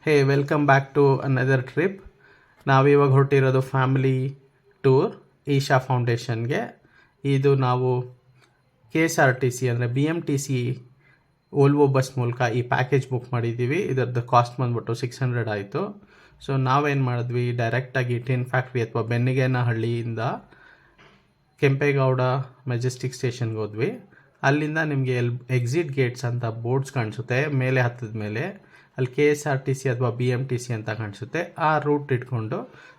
Hey welcome back to another trip. ನಾವಿವಾಗ ಹೊರಟಿರೋದು family tour Isha ಫೌಂಡೇಶನ್ಗೆ. ಇದು ನಾವು KSRTC ಅಂದರೆ BMTC ಓಲ್ವೋ ಬಸ್ ಮೂಲಕ ಈ ಪ್ಯಾಕೇಜ್ ಬುಕ್ ಮಾಡಿದ್ದೀವಿ. ಇದರದ್ದು ಕಾಸ್ಟ್ ಬಂದ್ಬಿಟ್ಟು 600 ಆಯಿತು. ಸೊ ನಾವೇನು ಮಾಡಿದ್ವಿ, ಡೈರೆಕ್ಟಾಗಿ ಟಿನ್ ಫ್ಯಾಕ್ಟ್ರಿ ಅಥವಾ ಬೆನ್ನಿಗೇನಹಳ್ಳಿಯಿಂದ ಕೆಂಪೇಗೌಡ ಮೆಜೆಸ್ಟಿಕ್ ಸ್ಟೇಷನ್ಗೆ ಹೋದ್ವಿ. ಅಲ್ಲಿಂದ ನಿಮಗೆ ಎಕ್ಸಿಟ್ ಗೇಟ್ಸ್ ಅಂತ ಬೋರ್ಡ್ಸ್ ಕಾಣಿಸುತ್ತೆ, ಮೇಲೆ ಹತ್ತದ ಮೇಲೆ ಅಲ್ಲಿ KSRTC ಅಥವಾ BMTC ಅಂತ ಕಾಣಿಸುತ್ತೆ. ಆ ರೂಟ್ ಇಟ್ಕೊಂಡು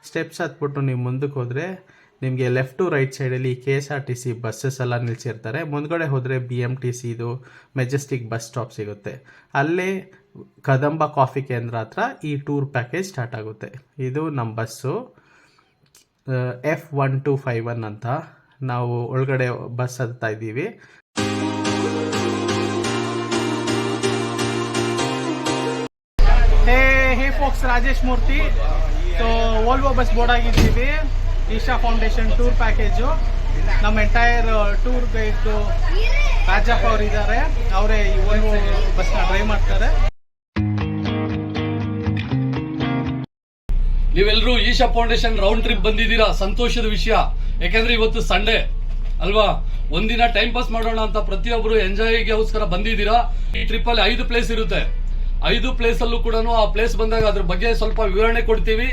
ಸ್ಟೆಪ್ಸ್ ಹತ್ಬಿಟ್ಟು ನೀವು ಮುಂದಕ್ಕೆ ಹೋದರೆ ನಿಮಗೆ ಲೆಫ್ಟ್ ಟು ರೈಟ್ ಸೈಡಲ್ಲಿ KSRTC ಬಸ್ಸಸ್ ಎಲ್ಲ ನಿಲ್ಲಿಸಿರ್ತಾರೆ. ಮುಂದ್ಗಡೆ ಹೋದರೆ BMTCದು ಮೆಜೆಸ್ಟಿಕ್ ಬಸ್ ಸ್ಟಾಪ್ ಸಿಗುತ್ತೆ. ಅಲ್ಲೇ ಕದಂಬ ಕಾಫಿ ಕೇಂದ್ರ ಹತ್ರ ಈ ಟೂರ್ ಪ್ಯಾಕೇಜ್ ಸ್ಟಾರ್ಟ್ ಆಗುತ್ತೆ. ಇದು ನಮ್ಮ ಬಸ್ಸು F1251 ಅಂತ. ನಾವು ಒಳಗಡೆ ಬಸ್ ಹತ್ತಾ ಇದ್ದೀವಿ. ಹೇ ಫೋಕ್ಸ್, ರಾಜೇಶ್ ಮೂರ್ತಿ. ಸೊ ಓಲ್ವೋ ಬಸ್ ಬೋರ್ಡ್ ಆಗಿದ್ದೀವಿ. Isha foundation tour package. ನಮ್ಮ ಎಂಟೈರ್ ಟೂರ್ ಗೈಡ್ದು ರಾಜಪ್ಪ ಅವರು ಇದ್ದಾರೆ. ಅವರೇ ಈ ಓಲ್ವೋ ಬಸ್ನ ಡ್ರೈವ್ ಮಾಡ್ತಾರೆ. ನೀವೆಲ್ಲರೂ ಈಶಾ ಫೌಂಡೇಶನ್ ರೌಂಡ್ ಟ್ರಿಪ್ ಬಂದಿದ್ದೀರಾ, ಸಂತೋಷದ ವಿಷಯ. ಯಾಕಂದ್ರೆ ಇವತ್ತು ಸಂಡೇ ಅಲ್ವಾ, ಒಂದಿನ ಟೈಮ್ ಪಾಸ್ ಮಾಡೋಣ ಅಂತ ಪ್ರತಿಯೊಬ್ಬರು ಎಂಜಾಯ್ಗೋಸ್ಕರ ಬಂದಿದ್ದೀರಾ. ಈ ಟ್ರಿಪ್ ಅಲ್ಲಿ 5 ಪ್ಲೇಸ್ ಇರುತ್ತೆ. 5 ಪ್ಲೇಸ್ ಅಲ್ಲೂ ಕೂಡ ಆ ಪ್ಲೇಸ್ ಬಂದಾಗ ಅದ್ರ ಬಗ್ಗೆ ಸ್ವಲ್ಪ ವಿವರಣೆ ಕೊಡ್ತೀವಿ.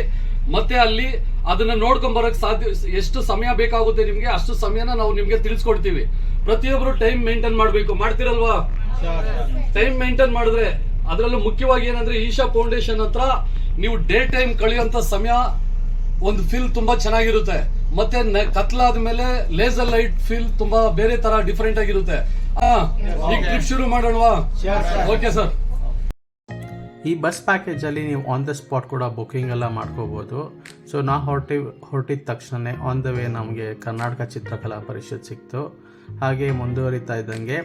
ಮತ್ತೆ ಅಲ್ಲಿ ಅದನ್ನ ನೋಡ್ಕೊಂಡ್ ಬರಕ್ ಸಾಧ್ಯ ಎಷ್ಟು ಸಮಯ ಬೇಕಾಗುತ್ತೆ ನಿಮ್ಗೆ, ಅಷ್ಟು ಸಮಯನ ನಾವು ನಿಮ್ಗೆ ತಿಳಿಸ್ಕೊಡ್ತೀವಿ. ಪ್ರತಿಯೊಬ್ರು ಟೈಮ್ ಮೇಂಟೈನ್ ಮಾಡ್ಬೇಕು. ಮಾಡ್ತಿರಲ್ವಾ? ಟೈಮ್ ಮೇಂಟೈನ್ ಮಾಡಿದ್ರೆ, ಅದರಲ್ಲೂ ಮುಖ್ಯವಾಗಿ ಏನಂದ್ರೆ ಈಶಾ ಫೌಂಡೇಶನ್ ಹತ್ರ ನೀವು ಡೇ ಟೈಮ್ ಕಳೆಯುವಂತ ಸಮಯ ಒಂದು ಫೀಲ್ ತುಂಬಾ ಚೆನ್ನಾಗಿರುತ್ತೆ. ಮತ್ತೆ ಕತ್ಲಾದ ಮೇಲೆ ಲೇಸರ್ ಲೈಟ್ ಫೀಲ್ ತುಂಬಾ ಬೇರೆ ತರ ಡಿಫರೆಂಟ್ ಆಗಿರುತ್ತೆ. ಈಗ ಟ್ರಿಪ್ ಶುರು ಮಾಡೋಣವಾ? Okay sir. ಈ ಬಸ್ ಪ್ಯಾಕೇಜಲ್ಲಿ ನೀವು ಆನ್ ದ ಸ್ಪಾಟ್ ಕೂಡ ಬುಕ್ಕಿಂಗ್ ಎಲ್ಲ ಮಾಡ್ಕೋಬೋದು. ಸೊ ನಾ ಹೊರಟಿದ ತಕ್ಷಣ ಆನ್ ದ ವೇ ನಮಗೆ ಕರ್ನಾಟಕ ಚಿತ್ರಕಲಾ ಪರಿಷತ್ ಸಿಕ್ತು. ಹಾಗೆ ಮುಂದುವರಿತಾ ಇದ್ದಂಗೆ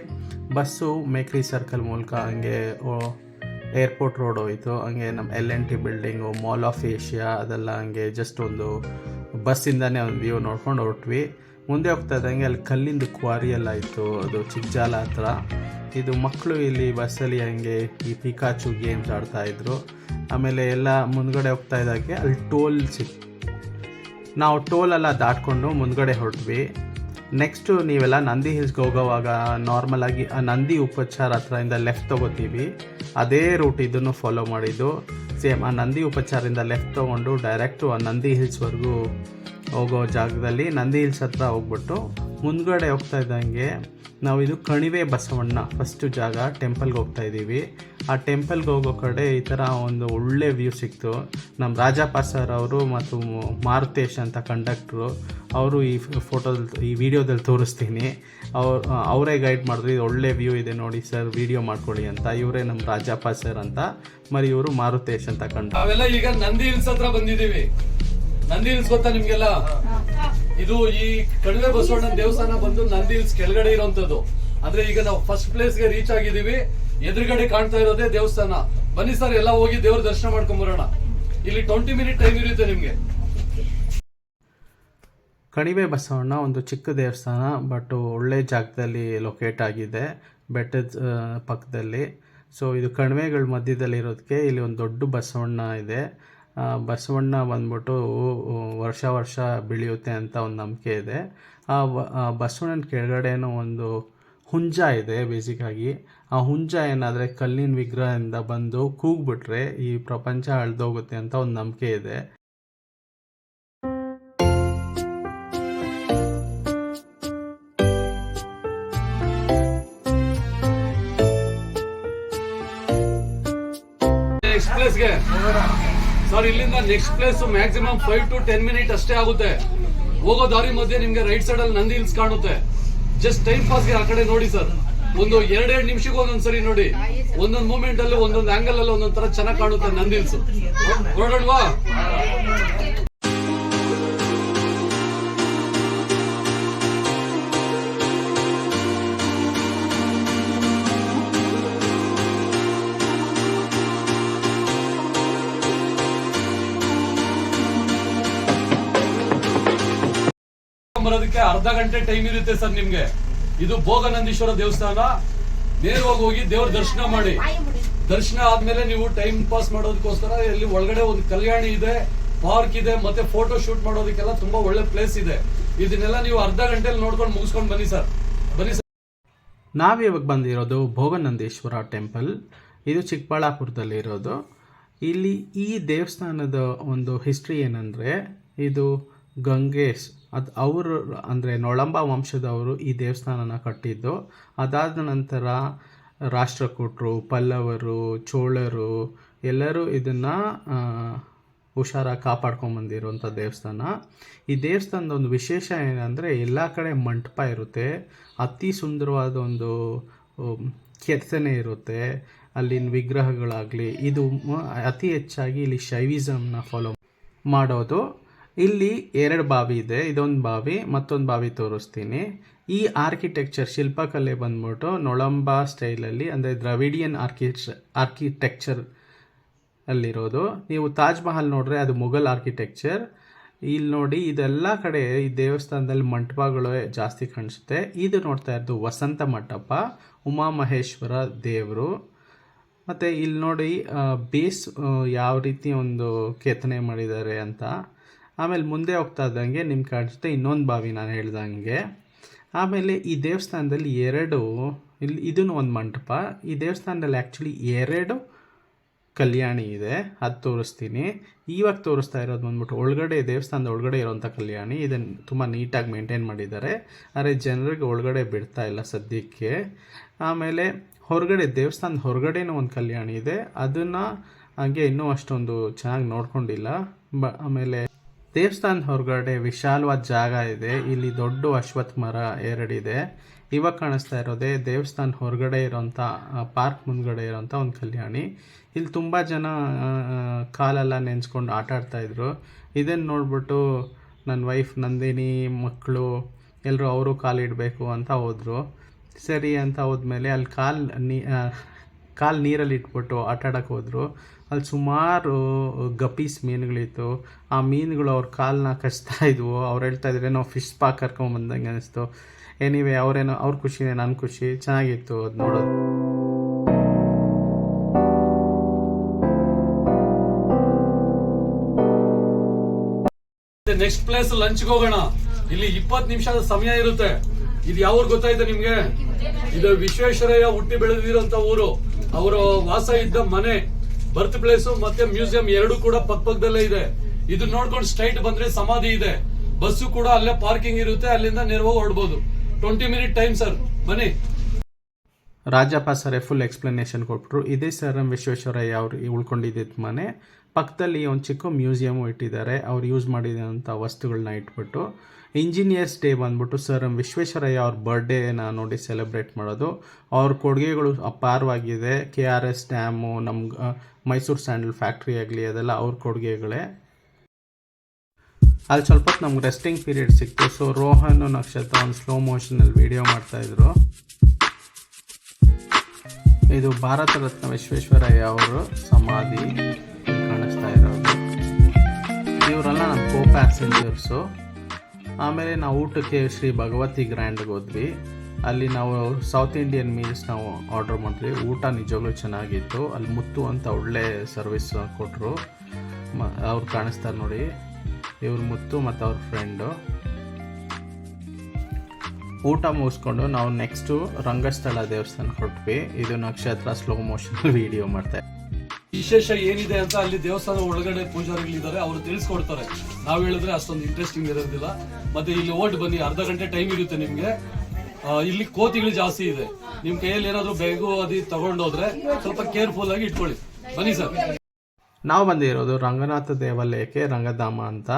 ಬಸ್ಸು ಮೇಕ್ರಿ ಸರ್ಕಲ್ ಮೂಲಕ ಹಂಗೆ ಏರ್ಪೋರ್ಟ್ ರೋಡ್ ಹೋಯಿತು. ಹಂಗೆ ನಮ್ಮ LNT building, mall of Asia ಅದೆಲ್ಲ ಹಂಗೆ ಜಸ್ಟ್ ಒಂದು ಬಸ್ಸಿಂದನೇ ಒಂದು ವ್ಯೂ ನೋಡ್ಕೊಂಡು ಹೊರಟ್ವಿ. ಮುಂದೆ ಹೋಗ್ತಾ ಇದ್ದಂಗೆ ಅಲ್ಲಿ ಕಲ್ಲಿಂದು ಕ್ವಾರಿ ಎಲ್ಲ ಇತ್ತು, ಅದು ಚಿಕ್ಕಜಾಲ ಹತ್ರ. ಇದು ಮಕ್ಕಳು ಇಲ್ಲಿ ಬಸ್ಸಲ್ಲಿ ಹಂಗೆ ಈ ಪಿಕಾಚು ಗೇಮ್ಸ್ ಆಡ್ತಾಯಿದ್ರು. ಆಮೇಲೆ ಎಲ್ಲ ಮುಂದ್ಗಡೆ ಹೋಗ್ತಾ ಇದ್ದಾಗೆ ಅಲ್ಲಿ ಟೋಲ್ ಸಿಕ್ತು. ನಾವು ಟೋಲೆಲ್ಲ ದಾಟ್ಕೊಂಡು ಮುಂದ್ಗಡೆ ಹೊರಟ್ವಿ. ನೆಕ್ಸ್ಟು ನೀವೆಲ್ಲ ನಂದಿ ಹಿಲ್ಸ್ಗೆ ಹೋಗೋವಾಗ ನಾರ್ಮಲಾಗಿ ಆ ನಂದಿ ಉಪಚಾರ ಹತ್ರದಿಂದ ಲೆಫ್ಟ್ ತೊಗೋತೀವಿ. ಅದೇ ರೂಟ್ ಇದನ್ನು ಫಾಲೋ ಮಾಡಿದ್ದು. ಸೇಮ್ ಆ ನಂದಿ ಉಪಚಾರದಿಂದ ಲೆಫ್ಟ್ ತೊಗೊಂಡು ಡೈರೆಕ್ಟು ಆ ನಂದಿ ಹಿಲ್ಸ್ವರೆಗೂ ಹೋಗೋ ಜಾಗದಲ್ಲಿ ನಂದಿ ಹಿಲ್ಸ್ ಹತ್ರ ಹೋಗ್ಬಿಟ್ಟು ಮುಂದ್ಗಡೆ ಹೋಗ್ತಾ ಇದ್ದಂಗೆ ನಾವು ಇದು ಕಣಿವೆ ಬಸವಣ್ಣ ಫಸ್ಟು ಜಾಗ ಟೆಂಪಲ್ಗೆ ಹೋಗ್ತಾ ಇದ್ದೀವಿ. ಆ ಟೆಂಪಲ್ಗೆ ಹೋಗೋ ಕಡೆ ಈ ಥರ ಒಂದು ಒಳ್ಳೆ ವ್ಯೂ ಸಿಕ್ತು. ನಮ್ಮ ರಾಜಪ್ಪ ಸರ್ ಅವರು ಮತ್ತು ಮಾರುತೇಶ್ ಅಂತ ಕಂಡಕ್ಟ್ರು ಅವರು ಈ ವಿಡಿಯೋದಲ್ಲಿ ತೋರಿಸ್ತೀನಿ. ಅವರೇ ಗೈಡ್ ಮಾಡಿದ್ರು, ಇದು ಒಳ್ಳೆ ವ್ಯೂ ಇದೆ ನೋಡಿ ಸರ್, ವಿಡಿಯೋ ಮಾಡ್ಕೊಳ್ಳಿ ಅಂತ. ಇವರೇ ನಮ್ಮ ರಾಜಪ್ಪ ಸರ್ ಅಂತ, మరి ಇವರು ಮಾರುತೇಶ್ ಅಂತ ಕಂಡು. ಅವೆಲ್ಲ ಈಗ ನಂದಿ ಹಿಲ್ಸ್ ಹತ್ರ ಬಂದಿದ್ದೀವಿ. ನಂದಿ ಹಿಲ್ಸ್ ಗೊತ್ತಾ ನಿಮ್ಗೆಲ್ಲ? ಇದು ಈ ಕಣಿವೆ ಬಸವಣ್ಣ ದೇವಸ್ಥಾನ ಬಂದು ನಂದಿ ಹಿಲ್ಸ್ ಕೆಳಗಡೆ ಇರೋಂಥದ್ದು. ಅಂದ್ರೆ ಈಗ ನಾವು ಫಸ್ಟ್ ಪ್ಲೇಸ್ಗೆ ರೀಚ್ ಆಗಿದ್ದೀವಿ. ಎದುರುಗಡೆ ಕಾಣ್ತಾ ಇರೋದೇ ದೇವಸ್ಥಾನ. ಬನ್ನಿ ಸರ್, ಎಲ್ಲ ಹೋಗಿ ದೇವ್ರ ದರ್ಶನ ಮಾಡ್ಕೊಂಡ್ ಬರೋಣ. ಇಲ್ಲಿ 20 ಮಿನಿಟ್ ಟೈಮ್ ಇರುತ್ತೆ ನಿಮ್ಗೆ. ಕಣಿವೆ ಬಸವಣ್ಣ ಒಂದು ಚಿಕ್ಕ ದೇವಸ್ಥಾನ, ಬಟ್ ಒಳ್ಳೆ ಜಾಗದಲ್ಲಿ ಲೊಕೇಟ್ ಆಗಿದೆ, ಬೆಟ್ಟದ ಪಕ್ಕದಲ್ಲಿ. ಸೊ ಇದು ಕಣಿವೆಗಳ ಮಧ್ಯದಲ್ಲಿ ಇರೋದಕ್ಕೆ ಇಲ್ಲಿ ಒಂದು ದೊಡ್ಡ ಬಸವಣ್ಣ ಇದೆ. ಬಸವಣ್ಣ ಬಂದ್ಬಿಟ್ಟು ವರ್ಷ ಬೆಳೆಯುತ್ತೆ ಅಂತ ಒಂದು ನಂಬಿಕೆ ಇದೆ. ಆ ಬಸವಣ್ಣನ ಕೆಳಗಡೆನೂ ಒಂದು ಹುಂಜ ಇದೆ. ಬೇಸಿಕ್ಕಾಗಿ ಆ ಹುಂಜ ಏನಾದರೆ ಕಲ್ಲಿನ ವಿಗ್ರಹದಿಂದ ಬಂದು ಕೂಗ್ಬಿಟ್ರೆ ಈ ಪ್ರಪಂಚ ಅಳ್ದೋಗುತ್ತೆ ಅಂತ ಒಂದು ನಂಬಿಕೆ ಇದೆ. ಸರ್ ಇಲ್ಲಿಂದ next place maximum 5 to 10 minute ಅಷ್ಟೇ ಆಗುತ್ತೆ. ಹೋಗೋ ದಾರಿ ಮಧ್ಯೆ ನಿಮ್ಗೆ ರೈಟ್ ಸೈಡ್ ಅಲ್ಲಿ ನಂದಿ ಹಿಲ್ಸ್ ಕಾಣುತ್ತೆ. ಜಸ್ಟ್ ಟೈಮ್ ಪಾಸ್ಗೆ ಆ ಕಡೆ ನೋಡಿ ಸರ್. ಒಂದು 2 ನಿಮಿಷಕ್ಕೆ ಒಂದೊಂದ್ಸರಿ ನೋಡಿ. ಒಂದೊಂದು ಮೂಮೆಂಟ್ ಅಲ್ಲಿ ಒಂದೊಂದು ಆಂಗಲ್ ಅಲ್ಲಿ ಒಂದೊಂದ್ ತರ ಚೆನ್ನಾಗಿ ಕಾಣುತ್ತೆ ನಂದಿ ಹಿಲ್ಸ್. ನೋಡೋಣವಾ? ಬರೋದಕ್ಕೆ ಅರ್ಧ ಗಂಟೆ ಟೈಮ್ ಇರುತ್ತೆ ಸರ್ ನಿಮ್ಗೆ. ಇದು ಭೋಗನಂದೀಶ್ವರ ದೇವಸ್ಥಾನ. ನೇರವಾಗಿ ಹೋಗಿ ದೇವ್ರ ದರ್ಶನ ಮಾಡಿ ದರ್ಶನ ಆದ್ಮೇಲೆ ನೀವು ಟೈಮ್ ಪಾಸ್ ಮಾಡೋದಕ್ಕೋಸ್ಕರ ಇಲ್ಲಿ ಒಳಗಡೆ ಒಂದು ಕಲ್ಯಾಣಿ ಇದೆ, ಪಾರ್ಕ್ ಇದೆ, ಮತ್ತೆ ಫೋಟೋ ಶೂಟ್ ಮಾಡೋದಕ್ಕೆಲ್ಲ ತುಂಬಾ ಒಳ್ಳೆ ಪ್ಲೇಸ್ ಇದೆ. ಇದನ್ನೆಲ್ಲ ನೀವು ಅರ್ಧ ಗಂಟೆಯಲ್ಲಿ ನೋಡ್ಕೊಂಡು ಮುಗಿಸ್ಕೊಂಡು ಬನ್ನಿ ಸರ್. ನಾವಿವಾಗ ಬಂದಿರೋದು ಭೋಗನಂದೇಶ್ವರ ಟೆಂಪಲ್. ಇದು ಚಿಕ್ಕಬಳ್ಳಾಪುರದಲ್ಲಿ ಇರೋದು. ಇಲ್ಲಿ ಈ ದೇವಸ್ಥಾನದ ಒಂದು ಹಿಸ್ಟ್ರಿ ಏನಂದರೆ, ಇದು ಗಂಗೇಶ್ ಅವರು ಅಂದರೆ ನೊಳಂಬ ವಂಶದವರು ಈ ದೇವಸ್ಥಾನನ ಕಟ್ಟಿದ್ದು. ಅದಾದ ನಂತರ ರಾಷ್ಟ್ರಕೂಟರು, ಪಲ್ಲವರು, ಚೋಳರು ಎಲ್ಲರೂ ಇದನ್ನು ಹುಷಾರಾಗಿ ಕಾಪಾಡ್ಕೊಂಬಂದಿರುವಂಥ ದೇವಸ್ಥಾನ. ಈ ದೇವಸ್ಥಾನದ ಒಂದು ವಿಶೇಷ ಏನಂದರೆ, ಎಲ್ಲ ಕಡೆ ಮಂಟಪ ಇರುತ್ತೆ, ಅತಿ ಸುಂದರವಾದ ಒಂದು ಕೆತ್ತನೆ ಇರುತ್ತೆ, ಅಲ್ಲಿನ ವಿಗ್ರಹಗಳಾಗಲಿ. ಇದು ಅತಿ ಹೆಚ್ಚಾಗಿ ಇಲ್ಲಿ ಶೈವಿಸಮ್ನ ಫಾಲೋ ಮಾಡೋದು. ಇಲ್ಲಿ 2 ಬಾವಿ ಇದೆ, ಇದೊಂದು ಬಾವಿ, ಮತ್ತೊಂದು ಬಾವಿ ತೋರಿಸ್ತೀನಿ. ಈ ಆರ್ಕಿಟೆಕ್ಚರ್ ಶಿಲ್ಪಕಲೆ ಬಂದ್ಬಿಟ್ಟು ನೊಳಂಬ ಸ್ಟೈಲಲ್ಲಿ, ಅಂದರೆ ದ್ರವಿಡಿಯನ್ ಆರ್ಕಿಟೆಕ್ಚರ್ ಅಲ್ಲಿರೋದು. ನೀವು ತಾಜ್ ಮಹಲ್ ನೋಡ್ರೆ ಅದು ಮುಘಲ್ ಆರ್ಕಿಟೆಕ್ಚರ್. ಇಲ್ಲಿ ನೋಡಿ, ಇದೆಲ್ಲ ಕಡೆ ಈ ದೇವಸ್ಥಾನದಲ್ಲಿ ಮಂಟಪಗಳು ಜಾಸ್ತಿ ಕಾಣಿಸುತ್ತೆ. ಇದು ನೋಡ್ತಾ ಇರೋದು ವಸಂತ ಮಂಟಪ, ಉಮಾಮಹೇಶ್ವರ ದೇವರು. ಮತ್ತು ಇಲ್ಲಿ ನೋಡಿ ಬೇಸ್ ಯಾವ ರೀತಿ ಒಂದು ಕೆತ್ತನೆ ಮಾಡಿದ್ದಾರೆ ಅಂತ. ಆಮೇಲೆ ಮುಂದೆ ಹೋಗ್ತಾ ಇದ್ದಂಗೆ ನಿಮ್ಗೆ ಕಾಣಿಸುತ್ತೆ ಇನ್ನೊಂದು ಬಾವಿ ನಾನು ಹೇಳ್ದಂಗೆ. ಆಮೇಲೆ ಈ ದೇವಸ್ಥಾನದಲ್ಲಿ ಇದನ್ನು ಒಂದು ಮಂಟಪ. ಈ ದೇವಸ್ಥಾನದಲ್ಲಿ ಆ್ಯಕ್ಚುಲಿ 2 ಕಲ್ಯಾಣಿ ಇದೆ, ಅದು ತೋರಿಸ್ತೀನಿ. ಇವಾಗ ತೋರಿಸ್ತಾ ಇರೋದು ಬಂದ್ಬಿಟ್ಟು ಒಳಗಡೆ, ದೇವಸ್ಥಾನದ ಒಳಗಡೆ ಇರೋವಂಥ ಕಲ್ಯಾಣಿ. ಇದನ್ನು ತುಂಬ ನೀಟಾಗಿ ಮೇಂಟೈನ್ ಮಾಡಿದ್ದಾರೆ, ಆದರೆ ಜನರಿಗೆ ಒಳಗಡೆ ಬಿಡ್ತಾ ಇಲ್ಲ ಸದ್ಯಕ್ಕೆ. ಆಮೇಲೆ ಹೊರಗಡೆ, ದೇವಸ್ಥಾನದ ಹೊರಗಡೆನೂ ಒಂದು ಕಲ್ಯಾಣಿ ಇದೆ, ಅದನ್ನು ಹಾಗೆ ಇನ್ನೂ ಅಷ್ಟೊಂದು ಚೆನ್ನಾಗಿ ನೋಡ್ಕೊಂಡಿಲ್ಲ. ಆಮೇಲೆ ದೇವಸ್ಥಾನದ ಹೊರಗಡೆ ವಿಶಾಲವಾದ ಜಾಗ ಇದೆ. ಇಲ್ಲಿ ದೊಡ್ಡ ಅಶ್ವತ್ಥ ಮರ 2 ಇದೆ. ಇವಾಗ ಕಾಣಿಸ್ತಾ ಇರೋದೇ ದೇವಸ್ಥಾನ ಹೊರಗಡೆ ಇರೋಂಥ ಪಾರ್ಕ್ ಮುಂದ್ಗಡೆ ಇರೋಂಥ ಒಂದು ಕಲ್ಯಾಣಿ. ಇಲ್ಲಿ ತುಂಬ ಜನ ಕಾಲೆಲ್ಲ ನೆನೆಸ್ಕೊಂಡು ಆಟ ಆಡ್ತಾಯಿದ್ರು. ಇದನ್ನು ನೋಡ್ಬಿಟ್ಟು ನನ್ನ ವೈಫ್ ನಂದಿನಿ, ಮಕ್ಕಳು ಎಲ್ಲರೂ ಅವರು ಕಾಲಿಡಬೇಕು ಅಂತ ಹೋದರು. ಸರಿ ಅಂತ ಹೋದ್ಮೇಲೆ ಅಲ್ಲಿ ಕಾಲು ನೀರಲ್ಲಿ ಇಟ್ಬಿಟ್ಟು ಆಟ ಆಡೋಕ್ಕೆ ಹೋದರು. ಅಲ್ಲಿ ಸುಮಾರು ಗಪೀಸ್ ಮೀನುಗಳಿತ್ತು. ಆ ಮೀನುಗಳು ಅವ್ರ ಕಾಲನ್ನ ಕಚ್ತಾ ಇದ್ವು. ಅವ್ರು ಹೇಳ್ತಾಯಿದ್ರೆ ನಾವು ಫಿಶ್ ಪಾಕ್ ಕರ್ಕೊಂಬಂದಂಗೆ ಅನಿಸ್ತು. ಎನಿವೆ, ಅವ್ರ ಖುಷಿನೇ ನನ್ನ ಖುಷಿ. ಚೆನ್ನಾಗಿತ್ತು ಅದು ನೋಡೋದು. ನೆಕ್ಸ್ಟ್ ಪ್ಲೇಸ್ ಲಂಚ್ಗೆ ಹೋಗೋಣ. ಇಲ್ಲಿ 20 ನಿಮಿಷದ ಸಮಯ ಇರುತ್ತೆ. ಇದು ಯಾವ ಊರು ಗೊತ್ತಾಯ್ತು ನಿಮ್ಗೆ? ಇದು ವಿಶ್ವೇಶ್ವರಯ್ಯ ಹುಟ್ಟಿ ಬೆಳೆದಿರೋಂಥ ಊರು. ಅವರ ವಾಸ ಇದ್ದ ಮನೆ, ಬರ್ತ್ ಪ್ಲೇಸ್ ಮತ್ತೆ ಮ್ಯೂಸಿಯಂ 2 ಕೂಡ ಪಕ್ಕದಲ್ಲೇ ಇದೆ. ಇದು ನೋಡ್ಕೊಂಡು ಸ್ಟ್ರೈಟ್ ಬಂದ್ರೆ ಸಮಾಧಿ ಇದೆ. ಬಸ್ಸು ಕೂಡ ಅಲ್ಲೇ ಪಾರ್ಕಿಂಗ್ ಇರುತ್ತೆ, ಅಲ್ಲಿಂದ ನೇರವಾಗಿ ಹೊರಡ್ಬೋದು. 20 ಮಿನಿಟ್ ಟೈಮ್ ಸರ್, ಬನ್ನಿ. ರಾಜಪ್ಪ ಸರ್ ಫುಲ್ ಎಕ್ಸ್ಪ್ಲನೇಷನ್ ಕೊಟ್ಟರು. ಇದೇ ಸರ್ ಎಂ ವಿಶ್ವೇಶ್ವರಯ್ಯ ಅವರು ಉಳ್ಕೊಂಡಿದ್ದ ಮನೆ. ಪಕ್ಕದಲ್ಲಿ ಒಂದು ಚಿಕ್ಕ ಮ್ಯೂಸಿಯಮು ಇಟ್ಟಿದ್ದಾರೆ, ಅವ್ರು ಯೂಸ್ ಮಾಡಿದಂಥ ವಸ್ತುಗಳನ್ನ ಇಟ್ಬಿಟ್ಟು. ಇಂಜಿನಿಯರ್ಸ್ ಡೇ ಬಂದ್ಬಿಟ್ಟು ಸರ್ ಎಂ ವಿಶ್ವೇಶ್ವರಯ್ಯ ಅವ್ರ ಬರ್ಡೇನ ನೋಡಿ ಸೆಲೆಬ್ರೇಟ್ ಮಾಡೋದು. ಅವ್ರ ಕೊಡುಗೆಗಳು ಅಪಾರವಾಗಿದೆ. KRS ಡ್ಯಾಮು, ನಮ್ಮ ಮೈಸೂರು ಸ್ಯಾಂಡಲ್ ಫ್ಯಾಕ್ಟ್ರಿ ಆಗಲಿ, ಅದೆಲ್ಲ ಅವ್ರ ಕೊಡುಗೆಗಳೇ. ಅಲ್ಲಿ ಸ್ವಲ್ಪ ಹೊತ್ತು ನಮ್ಗೆ ರೆಸ್ಟಿಂಗ್ ಪೀರಿಯಡ್ ಸಿಕ್ತು. ಸೊ ರೋಹನ್ ನಕ್ಷತ್ರ ಒಂದು ಸ್ಲೋ ಮೋಷನಲ್ಲಿ ವಿಡಿಯೋ ಮಾಡ್ತಾಯಿದ್ರು. ಇದು ಭಾರತ ರತ್ನ ವಿಶ್ವೇಶ್ವರಯ್ಯ ಅವರು ಸಮಾಧಿ ಕಾಣಿಸ್ತಾ ಇರೋದು. ಇವರೆಲ್ಲ ನಮ್ಮ ಕೋ ಪ್ಯಾಸೆಂಜರ್ಸು. ಆಮೇಲೆ ನಾವು ಊಟಕ್ಕೆ ಶ್ರೀ ಭಗವತಿ ಗ್ರ್ಯಾಂಡ್ಗೆ ಹೋದ್ವಿ. ಅಲ್ಲಿ ನಾವು ಸೌತ್ ಇಂಡಿಯನ್ ಮೀಲ್ಸ್ ನಾವು ಆರ್ಡರ್ ಮಾಡಿದ್ವಿ. ಊಟ ನಿಜವಾಗ್ಲೂ ಚೆನ್ನಾಗಿತ್ತು. ಅಲ್ಲಿ ಮುತ್ತು ಅಂತ ಒಳ್ಳೆ ಸರ್ವಿಸ್ ಕೊಟ್ಟರು. ಅವ್ರು ಕಾಣಿಸ್ತಾರೆ ನೋಡಿ, ಇವ್ರು ಮುತ್ತು ಮತ್ತು ಅವ್ರ ಫ್ರೆಂಡು. ಊಟ ಮುಗಿಸ್ಕೊಂಡು ನಾವು ನೆಕ್ಸ್ಟು ರಂಗಸ್ಥಳ ದೇವಸ್ಥಾನ ಹೊರಟ್ವಿ. ಇದು ನಕ್ಷತ್ರ ಸ್ಲೋ ಮೋಷನ್ ವಿಡಿಯೋ ಮಾಡ್ತಾರೆ. ವಿಶೇಷ ಏನಿದೆ ಅಂತ ಅಲ್ಲಿ ದೇವಸ್ಥಾನ ಒಳಗಡೆ ಪೂಜಾರಿಗಳಿದ್ದಾರೆ, ಅವರು ತಿಳಿಸ್ಕೊಡ್ತಾರೆ. ನಾವು ಹೇಳಿದ್ರೆ ಅಷ್ಟೊಂದು ಇಂಟ್ರೆಸ್ಟಿಂಗ್ ಇರೋದಿಲ್ಲ. ಮತ್ತೆ ಇಲ್ಲಿ ಓಟ್ ಬನ್ನಿ, ಅರ್ಧ ಗಂಟೆ ಟೈಮ್ ಇರುತ್ತೆ ನಿಮ್ಗೆ. ಇಲ್ಲಿ ಕೋತಿಗಳು ಜಾಸ್ತಿ ಇದೆ. ನಿಮ್ ಕೈಯಲ್ಲಿ ಏನಾದ್ರು ಬೇಗು ಅದು ತಗೊಂಡೋದ್ರೆ ಸ್ವಲ್ಪ ಕೇರ್ಫುಲ್ ಆಗಿ ಇಟ್ಕೊಳ್ಳಿ. ಬನ್ನಿ ಸರ್. ನಾವು ಬಂದಿರೋದು ರಂಗನಾಥ ದೇವಾಲಯಕ್ಕೆ, ರಂಗಧಾಮ ಅಂತ.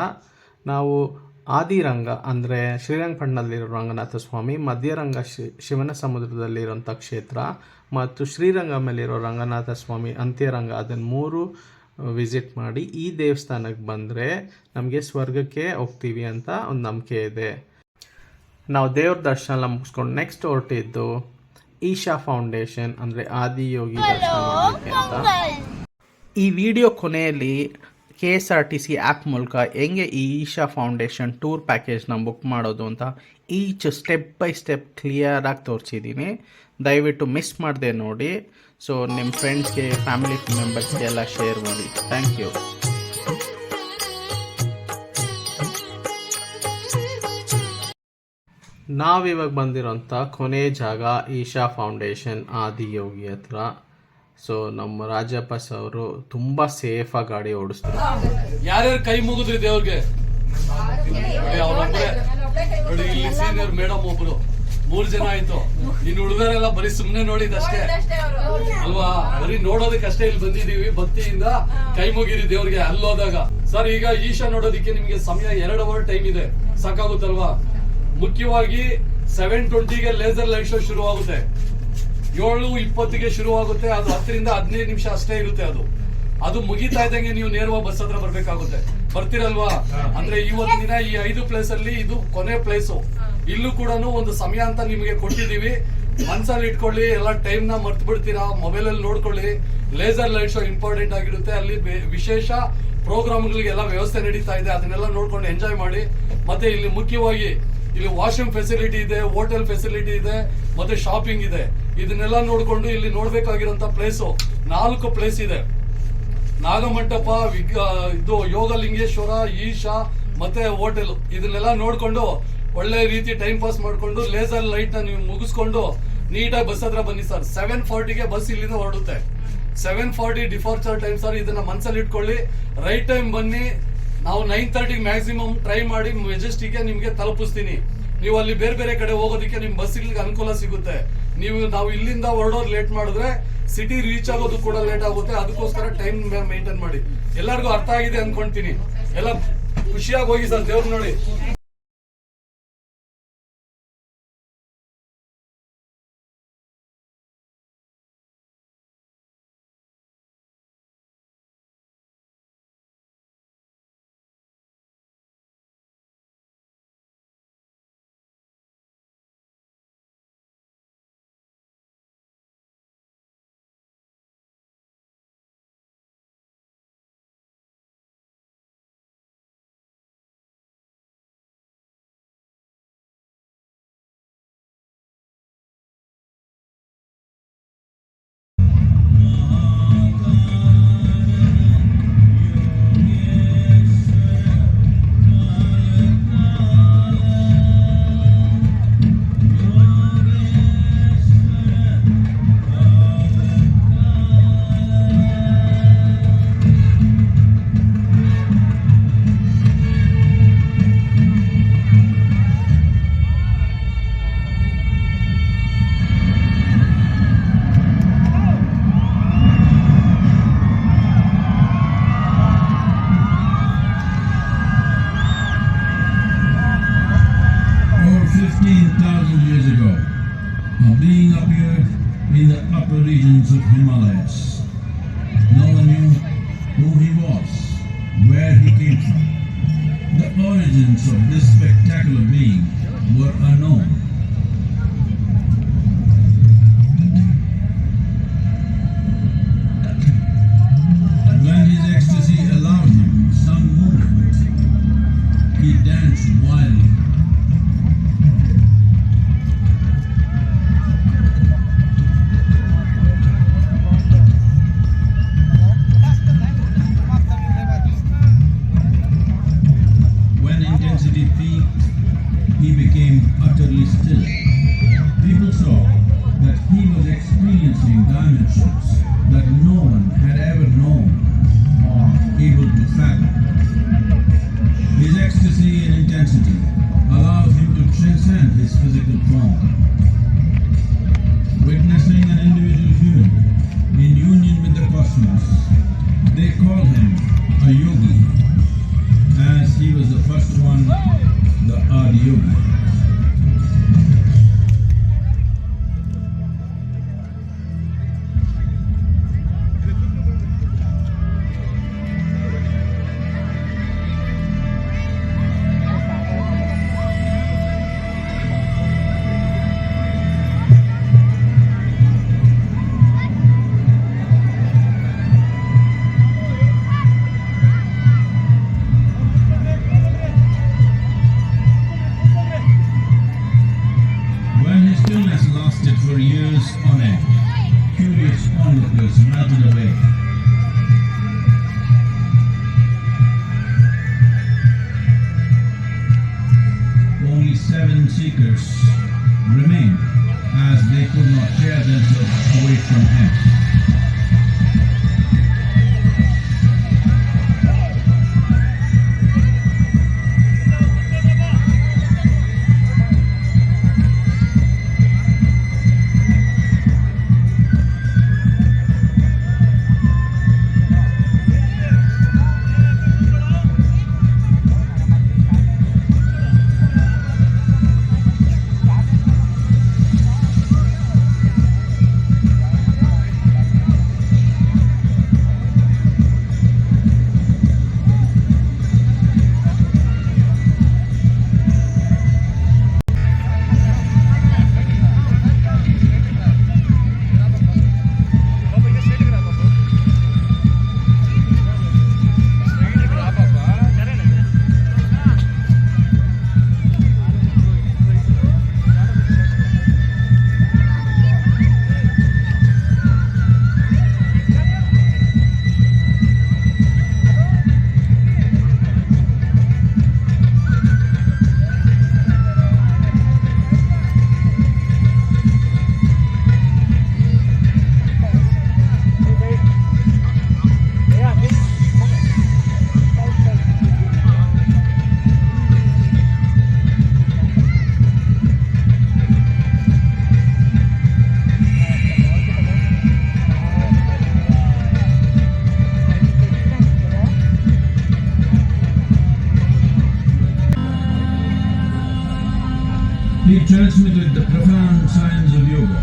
ನಾವು ಆದಿರಂಗ ಅಂದರೆ ಶ್ರೀರಂಗಪಟ್ಟಣದಲ್ಲಿರೋ ರಂಗನಾಥ ಸ್ವಾಮಿ, ಮಧ್ಯರಂಗ ಶಿವನ ಸಮುದ್ರದಲ್ಲಿರೋಂಥ ಕ್ಷೇತ್ರ, ಮತ್ತು ಶ್ರೀರಂಗ ಮೇಲಿರೋ ರಂಗನಾಥ ಸ್ವಾಮಿ ಅಂತ್ಯರಂಗ, ಅದನ್ನು 3 ವಿಸಿಟ್ ಮಾಡಿ ಈ ದೇವಸ್ಥಾನಕ್ಕೆ ಬಂದರೆ ನಮಗೆ ಸ್ವರ್ಗಕ್ಕೆ ಹೋಗ್ತೀವಿ ಅಂತ ಒಂದು ನಂಬಿಕೆ ಇದೆ. ನಾವು ದೇವ್ರ ದರ್ಶನ ಮುಗಿಸ್ಕೊಂಡು ನೆಕ್ಸ್ಟ್ ಹೊರಟಿದ್ದು ಈಶಾ ಫೌಂಡೇಶನ್ ಅಂದರೆ ಆದಿಯೋಗಿ ದರ್ಶನ ಮಾಡಲಿಕ್ಕೆ ಅಂತ. ಈ ವಿಡಿಯೋ ಕೊನೆಯಲ್ಲಿ KSRTC ಆ್ಯಪ್ ಮೂಲಕ ಹೆಂಗೆ ಈ ಈಶಾ ಫೌಂಡೇಶನ್ ಟೂರ್ ಪ್ಯಾಕೇಜ್ನ ಬುಕ್ ಮಾಡೋದು ಅಂತ ಈಚ್ ಸ್ಟೆಪ್ ಬೈ ಸ್ಟೆಪ್ ಕ್ಲಿಯರಾಗಿ ತೋರಿಸಿದ್ದೀನಿ. ದಯವಿಟ್ಟು ಮಿಸ್ ಮಾಡದೆ ನೋಡಿ. ಸೊ ನಿಮ್ಮ ಫ್ರೆಂಡ್ಸ್ಗೆ, ಫ್ಯಾಮಿಲಿ ಮೆಂಬರ್ಸ್ಗೆ ಎಲ್ಲ ಶೇರ್ ಮಾಡಿ. Thank you. ನಾವಿವಾಗ ಬಂದಿರೋಂಥ ಕೊನೆ ಜಾಗ ಈಶಾ ಫೌಂಡೇಶನ್ ಆದಿಯೋಗಿ ಹತ್ರ. ಸೊ ನಮ್ಮ ರಾಜಪ್ಪ ಅವರು ತುಂಬ ಸೇಫಾಗಿ ಗಾಡಿ ಓಡಿಸ್ತಾರೆ. ಯಾರ್ಯಾರು ಕೈ ಮುಗಿದ್ರಿ ದೇವ್ರಿಗೆ? ಅವ್ರೊಬ್ಬರೇ ನೋಡಿ, ಇಲ್ಲಿ ಸೀನಿಯರ್ ಮೇಡಮ್ ಒಬ್ರು, 3 ಜನ ಆಯ್ತು. ಇನ್ನು ಹುಡುಗರೆಲ್ಲ ಬರೀ ಸುಮ್ನೆ ನೋಡಿದಷ್ಟೇ ಅಲ್ವಾ? ಬರೀ ನೋಡೋದಕ್ಕಷ್ಟೇ ಇಲ್ಲಿ ಬಂದಿದೀವಿ. ಭಕ್ತಿಯಿಂದ ಕೈ ಮುಗಿರಿ ದೇವ್ರಿಗೆ ಅಲ್ಲೋದಾಗ. ಸರ್, ಈಗ ಈಶಾ ನೋಡೋದಿಕ್ಕೆ ನಿಮ್ಗೆ ಸಮಯ 2 ಅವರ್ ಟೈಮ್ ಇದೆ, ಸಾಕಾಗುತ್ತಲ್ವಾ? ಮುಖ್ಯವಾಗಿ 7:20ಗೆ ಲೇಸರ್ ಲೈಟ್ ಶೋ ಶುರು ಆಗುತ್ತೆ, 7:20ಗೆ ಶುರು ಆಗುತ್ತೆ. ಅದು 10 ರಿಂದ 15 ನಿಮಿಷ ಅಷ್ಟೇ ಇರುತ್ತೆ. ಅದು ಮುಗಿತಾ ಇದ್ದಂಗೆ ನೀವು ನೇರವಾಗಿ ಬಸ್ ಹತ್ರ ಬರ್ಬೇಕಾಗುತ್ತೆ. ಬರ್ತಿರಲ್ವಾ? ಅಂದ್ರೆ ಇವತ್ತು ದಿನ ಈ 5 ಪ್ಲೇಸ್ ಅಲ್ಲಿ ಇದು ಕೊನೆ ಪ್ಲೇಸು. ಇಲ್ಲೂ ಕೂಡ ಒಂದು ಸಮಯ ಅಂತ ನಿಮಗೆ ಕೊಟ್ಟಿದೀವಿ, ಮನ್ಸಲ್ಲಿ ಇಟ್ಕೊಳ್ಳಿ. ಎಲ್ಲ ಟೈಮ್ ನ ಮರ್ತು ಬಿಡ್ತೀರಾ, ಮೊಬೈಲ್ ಅಲ್ಲಿ ನೋಡ್ಕೊಳ್ಳಿ. ಲೇಸರ್ ಲೈಟ್ ಶೋ ಇಂಪಾರ್ಟೆಂಟ್ ಆಗಿರುತ್ತೆ. ಅಲ್ಲಿ ವಿಶೇಷ ಪ್ರೋಗ್ರಾಮ್ಗಳಿಗೆಲ್ಲ ವ್ಯವಸ್ಥೆ ನಡೀತಾ ಇದೆ, ಅದನ್ನೆಲ್ಲ ನೋಡ್ಕೊಂಡು ಎಂಜಾಯ್ ಮಾಡಿ. ಮತ್ತೆ ಇಲ್ಲಿ ಮುಖ್ಯವಾಗಿ ಇಲ್ಲಿ ವಾಶ್ರೂಮ್ ಫೆಸಿಲಿಟಿ ಇದೆ, ಹೋಟೆಲ್ ಫೆಸಿಲಿಟಿ ಇದೆ, ಮತ್ತೆ ಶಾಪಿಂಗ್ ಇದೆ. ಇದನ್ನೆಲ್ಲ ನೋಡ್ಕೊಂಡು ಇಲ್ಲಿ ನೋಡ್ಬೇಕಾಗಿರೋಂತ ಪ್ಲೇಸು 4 ಪ್ಲೇಸ್ ಇದೆ. ನಾಗಮಂಟಪ, ಇದು ಯೋಗಲಿಂಗೇಶ್ವರ, ಈಶಾ ಮತ್ತೆ ಹೋಟೆಲ್. ಇದನ್ನೆಲ್ಲ ನೋಡ್ಕೊಂಡು ಒಳ್ಳೆ ರೀತಿ ಟೈಮ್ ಪಾಸ್ ಮಾಡ್ಕೊಂಡು ಲೇಸರ್ ಲೈಟ್ ನ ನೀವು ಮುಗಿಸ್ಕೊಂಡು ನೀಟಾಗಿ ಬಸ್ ಹತ್ರ ಬನ್ನಿ ಸರ್. 7:40ಗೆ ಬಸ್ ಇಲ್ಲಿಂದ ಹೊರಡುತ್ತೆ. 7:40 ಡಿಫಾರ್ಚರ್ ಟೈಮ್ ಸರ್. ಇದನ್ನ ಮನ್ಸಲ್ಲಿ ಇಟ್ಕೊಳ್ಳಿ. ರೈಟ್ ಟೈಮ್ ಬನ್ನಿ. ನಾವು 9:30 ಮ್ಯಾಕ್ಸಿಮಮ್ ಟ್ರೈ ಮಾಡಿ ಮೆಜೆಸ್ಟಿಕ್ ನಿಮ್ಗೆ ತಲುಪಿಸ್ತೀನಿ. ನೀವು ಅಲ್ಲಿ ಬೇರೆ ಬೇರೆ ಕಡೆ ಹೋಗೋದಕ್ಕೆ ನಿಮ್ ಬಸ್ ಇಲ್ಲಿಗೆ ಅನುಕೂಲ ಸಿಗುತ್ತೆ. ನಾವು ಇಲ್ಲಿಂದ ಹೊರಡೋದು ಲೇಟ್ ಮಾಡಿದ್ರೆ ಸಿಟಿ ರೀಚ್ ಆಗೋದು ಕೂಡ ಲೇಟ್ ಆಗುತ್ತೆ. ಅದಕ್ಕೋಸ್ಕರ ಟೈಮ್ ಮೇಂಟೈನ್ ಮಾಡಿ. ಎಲ್ಲರಿಗೂ ಅರ್ಥ ಆಗಿದೆ ಅನ್ಕೊಂತೀನಿ. ಎಲ್ಲ ಖುಷಿಯಾಗಿ ಹೋಗಿ ಸರ್, ದೇವ್ರು ನೋಡಿ. Being up here in the upper regions of Himalayas, no one knew who he was, where he came from. The origins of this spectacular being were unknown. When his ecstasy allowed him some movement, he danced wildly. He became utterly still. People saw that he was experiencing dimensions that no one had ever known or able to fathom. His ecstasy and intensity allowed him to transcend his physical form. Witnessing an individual human in union with the cosmos, they called him a yogi, as he was the first one, the Adiyogi. seekers remained as they could not tear themselves away from him. He transmitted the profound science of yoga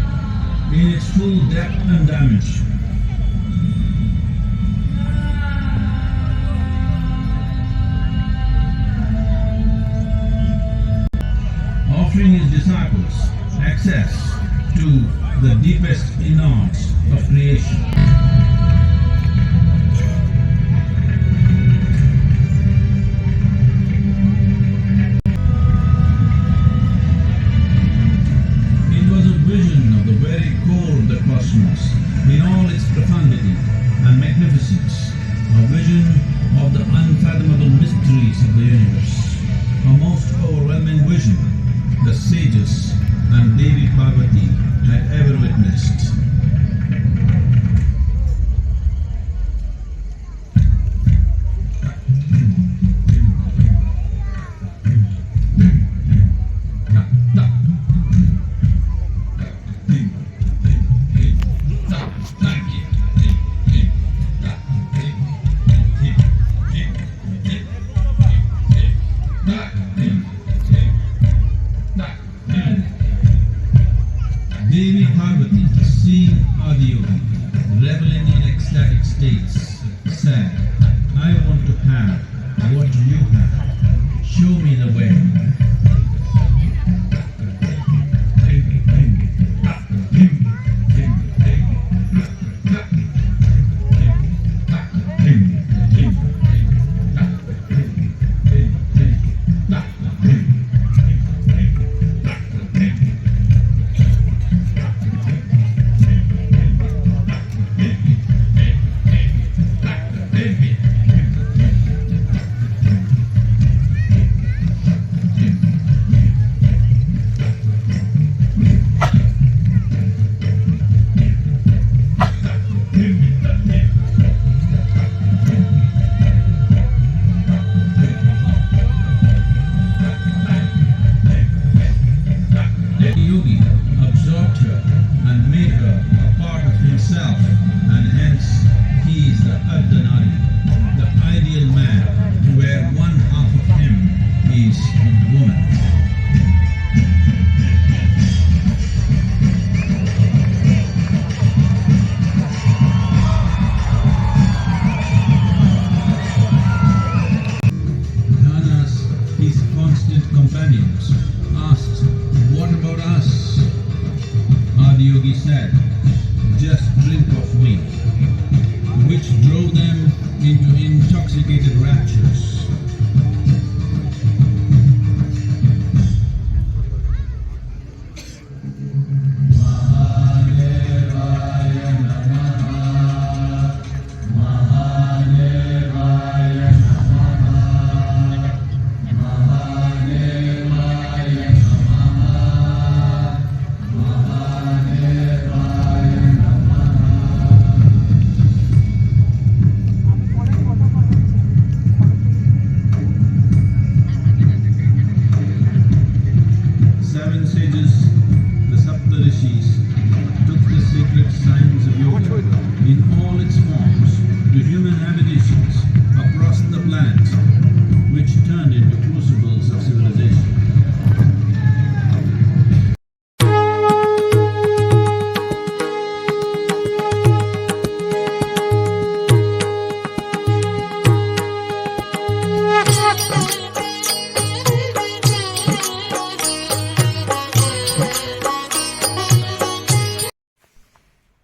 in its full depth and damage. Offering his disciples access to the deepest innards of creation. In all its profundity and magnificence, a vision of the unfathomable mysteries of the universe, a most overwhelming vision the sages and Devi Parvati had ever witnessed. Devi Parvati, seeing Adiyogi reveling in ecstatic states, said, I want to have what you have. Show me the way. Yogi absorbed her and made her a part of himself, and hence he is the Ardhanari, the ideal man, where one half of him is woman. Dhanas, his constant companions, asked, what about us? Adiyogi said, just drink of me, which drove them into intoxicated raptures. civilizations across the planet, which turned into crucibles of civilization.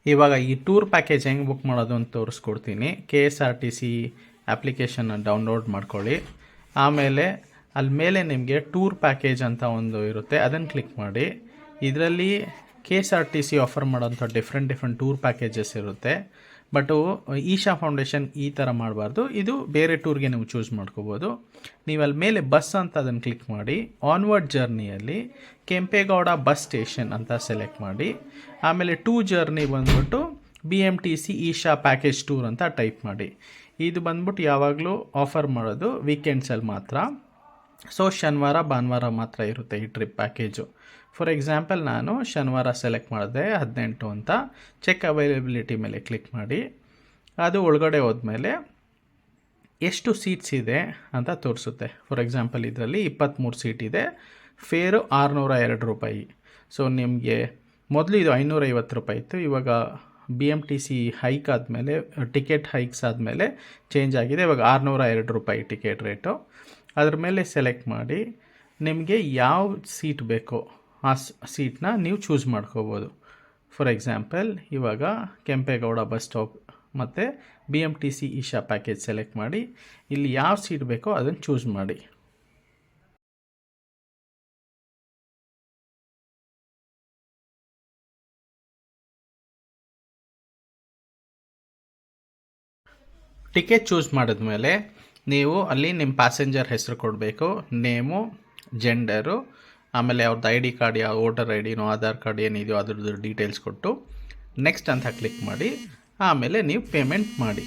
ಇವಾಗ ಈ tour package ಹೆಂಗೆ book ಮಾಡೋದು ಅಂತ ತೋರಿಸ್ಕೊಡ್ತೀನಿ. KSRTC ಅಪ್ಲಿಕೇಶನ್ನ download ಮಾಡ್ಕೊಳ್ಳಿ. ಆಮೇಲೆ ಅಲ್ಲಿ ಮೇಲೆ ನಿಮಗೆ ಟೂರ್ ಪ್ಯಾಕೇಜ್ ಅಂತ ಒಂದು ಇರುತ್ತೆ, ಅದನ್ನು ಕ್ಲಿಕ್ ಮಾಡಿ. ಇದರಲ್ಲಿ KSRTC ಆಫರ್ ಮಾಡೋಂಥ ಡಿಫ್ರೆಂಟ್ ಟೂರ್ ಪ್ಯಾಕೇಜಸ್ ಇರುತ್ತೆ. ಬಟ್ಟು ಈಶಾ ಫೌಂಡೇಶನ್ ಈ ಥರ ಮಾಡಬಾರ್ದು, ಇದು ಬೇರೆ ಟೂರ್ಗೆ ನೀವು ಚೂಸ್ ಮಾಡ್ಕೋಬೋದು. ನೀವು ಅಲ್ಲಿ ಮೇಲೆ ಬಸ್ ಅಂತ ಅದನ್ನು ಕ್ಲಿಕ್ ಮಾಡಿ. ಆನ್ವರ್ಡ್ ಜರ್ನಿಯಲ್ಲಿ ಕೆಂಪೇಗೌಡ ಬಸ್ ಸ್ಟೇಷನ್ ಅಂತ ಸೆಲೆಕ್ಟ್ ಮಾಡಿ. ಆಮೇಲೆ ಟೂ ಜರ್ನಿ ಬಂದ್ಬಿಟ್ಟು BMTC ಈಶಾ ಪ್ಯಾಕೇಜ್ ಟೂರ್ ಅಂತ ಟೈಪ್ ಮಾಡಿ. ಇದು ಬಂದ್ಬಿಟ್ಟು ಯಾವಾಗಲೂ ಆಫರ್ ಮಾಡೋದು ವೀಕೆಂಡ್ಸಲ್ಲಿ ಮಾತ್ರ. ಸೊ ಶನಿವಾರ ಭಾನುವಾರ ಮಾತ್ರ ಇರುತ್ತೆ ಈ ಟ್ರಿಪ್ ಪ್ಯಾಕೇಜು. ಫಾರ್ ಎಕ್ಸಾಂಪಲ್ ನಾನು ಶನಿವಾರ ಸೆಲೆಕ್ಟ್ ಮಾಡಿದೆ 18 ಅಂತ. ಚೆಕ್ ಅವೈಲಬಿಲಿಟಿ ಮೇಲೆ ಕ್ಲಿಕ್ ಮಾಡಿ. ಅದು ಒಳಗಡೆ ಹೋದ್ಮೇಲೆ ಎಷ್ಟು ಸೀಟ್ಸ್ ಇದೆ ಅಂತ ತೋರಿಸುತ್ತೆ. ಫಾರ್ ಎಕ್ಸಾಂಪಲ್ ಇದರಲ್ಲಿ 23 ಸೀಟ್ ಇದೆ. ಫೇರು 602 ರೂಪಾಯಿ. ಸೊ ನಿಮಗೆ ಮೊದಲು ಇದು 550 ರೂಪಾಯಿ ಇತ್ತು. ಇವಾಗ BMTC ಹೈಕ್ ಆದಮೇಲೆ ಟಿಕೆಟ್ ಹೈಕ್ಸ್ ಆದಮೇಲೆ ಚೇಂಜ್ ಆಗಿದೆ. ಇವಾಗ 602 ರೂಪಾಯಿ ಟಿಕೆಟ್ ರೇಟು. ಅದ್ರ ಮೇಲೆ ಸೆಲೆಕ್ಟ್ ಮಾಡಿ ನಿಮಗೆ ಯಾವ ಸೀಟ್ ಬೇಕೋ ಆ ಸೀಟ್ನ ನೀವು ಚೂಸ್ ಮಾಡ್ಕೋಬೋದು. ಫಾರ್ ಎಕ್ಸಾಂಪಲ್ ಇವಾಗ ಕೆಂಪೇಗೌಡ ಬಸ್ ಸ್ಟಾಪ್ ಮತ್ತು BMTC ಈಶಾ ಪ್ಯಾಕೇಜ್ ಸೆಲೆಕ್ಟ್ ಮಾಡಿ. ಇಲ್ಲಿ ಯಾವ ಸೀಟ್ ಬೇಕೋ ಅದನ್ನು ಚೂಸ್ ಮಾಡಿ. ಟಿಕೆಟ್ ಚೂಸ್ ಮಾಡಿದ್ಮೇಲೆ ನೀವು ಅಲ್ಲಿ ನಿಮ್ಮ ಪ್ಯಾಸೆಂಜರ್ ಹೆಸರು ಕೊಡಬೇಕು, ನೇಮು, ಜೆಂಡರು, ಆಮೇಲೆ ಅವ್ರದ್ದು ID ಕಾರ್ಡ್, ಯಾವ ವೋಟರ್ ಐಡಿನೋ ಆಧಾರ್ ಕಾರ್ಡ್ ಏನಿದೆಯೋ ಅದ್ರದ್ದು ಡೀಟೇಲ್ಸ್ ಕೊಟ್ಟು ನೆಕ್ಸ್ಟ್ ಅಂತ ಕ್ಲಿಕ್ ಮಾಡಿ. ಆಮೇಲೆ ನೀವು ಪೇಮೆಂಟ್ ಮಾಡಿ.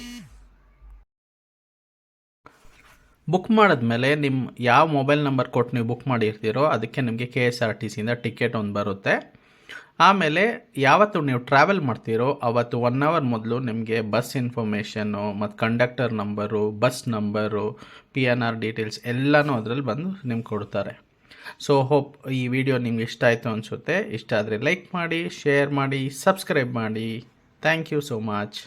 ಬುಕ್ ಮಾಡಿದ್ಮೇಲೆ ನಿಮ್ಮ ಯಾವ ಮೊಬೈಲ್ ನಂಬರ್ ಕೊಟ್ಟು ನೀವು ಬುಕ್ ಮಾಡಿರ್ತೀರೋ ಅದಕ್ಕೆ ನಿಮಗೆ KSRTCಯಿಂದ ಟಿಕೆಟ್ ಒಂದು ಬರುತ್ತೆ. ಆಮೇಲೆ ಯಾವತ್ತು ನೀವು ಟ್ರಾವೆಲ್ ಮಾಡ್ತೀರೋ ಅವತ್ತು 1 ಅವರ್ ಮೊದಲು ನಿಮಗೆ ಬಸ್ ಇನ್ಫಾರ್ಮೇಷನ್ನು ಮತ್ತು conductor number, bus number, PNR details ಎಲ್ಲನೂ ಅದರಲ್ಲಿ ಬಂದು ನಿಮ್ಗೆ ಕೊಡ್ತಾರೆ. ಸೊ ಹೋಪ್ ಈ ವಿಡಿಯೋ ನಿಮ್ಗೆ ಇಷ್ಟ ಆಯಿತು ಅನಿಸುತ್ತೆ. ಇಷ್ಟ ಆದರೆ ಲೈಕ್ ಮಾಡಿ, ಶೇರ್ ಮಾಡಿ, ಸಬ್ಸ್ಕ್ರೈಬ್ ಮಾಡಿ. Thank you so much.